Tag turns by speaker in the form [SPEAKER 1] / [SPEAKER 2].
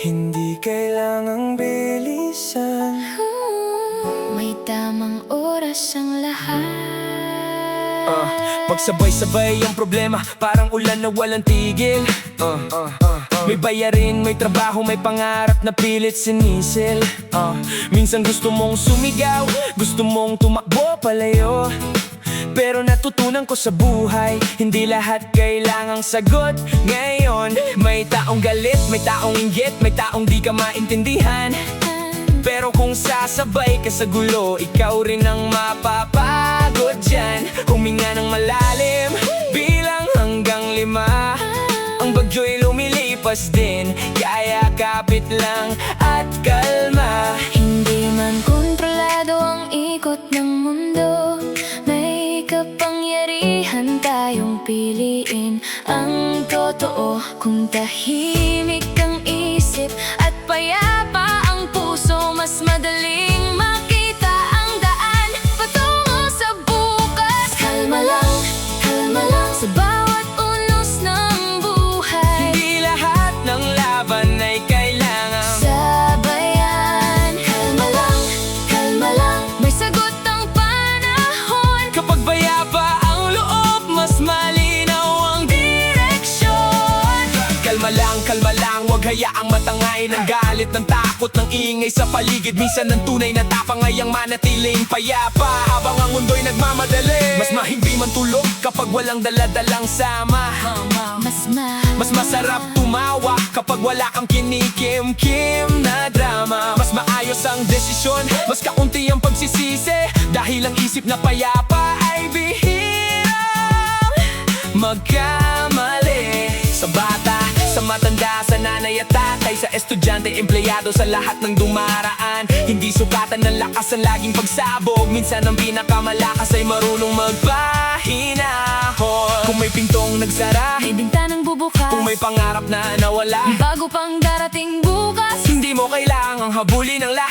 [SPEAKER 1] Hindi kailangang bilisan,
[SPEAKER 2] May tamang oras ang lahat.
[SPEAKER 1] pagsabay-sabay ang problema, parang ulan na walang tigil. May bayarin, may trabaho, may pangarap na pilit sinisil. Minsan gusto mong sumigaw, gusto mong tumakbo palayo, pero natutunan ko sa buhay, hindi lahat kailangang sagot. Ngayon, may taong galit, may taong inggit, may taong di ka maintindihan. Pero kung sasabay ka sa gulo, ikaw rin ang mapapagod dyan. Huminga ng malalim, bilang hanggang 5. Ang bagyo'y lumilipas din, kaya kapit lang at kalma.
[SPEAKER 2] Hindi man kontrolado ang ikot ng mundo, may kapangyarihan tayong piliin ang totoo. Kung tahimik ang isip at payapa ang puso, mas madaling makita ang daan patungo sa bukas. Kalma lang sa bawat unos ng buhay.
[SPEAKER 1] Hindi lahat ng laban ay kailangang
[SPEAKER 2] Sabayan. Kalma lang, may sagot ang panahon.
[SPEAKER 1] kapag bayapa ang loob, mas malinaw ang direksyon. Kalma lang, wag hayaang matangay ng galit, ng takot, ng ingay sa paligid. Minsan ng tunay na tapang ay ang manatiling payapa habang ang mundo'y nagmamadali. Mas mahimpi man tulog kapag walang daladalang sama.
[SPEAKER 2] Mas
[SPEAKER 1] masarap tumawa kapag wala kang kinikim-kim na drama. Mas maayos ang desisyon, mas kaunti ang pagsisisi, dahil ang isip na payapa ay bihirang magkamali. Sa bata, sa matanda, sa nanay at tatay, sa estudyante, empleyado, sa lahat ng dumaraan, hindi sukatan ng lakas ang laging pagsabog. Minsan ang pinakamalakas ay marunong magpahinahon. Kung may pintong nagsara,
[SPEAKER 2] may bintanang bubukas.
[SPEAKER 1] kung may pangarap na nawala,
[SPEAKER 2] Bago pang darating bukas.
[SPEAKER 1] hindi mo kailangang habulin ang lahat.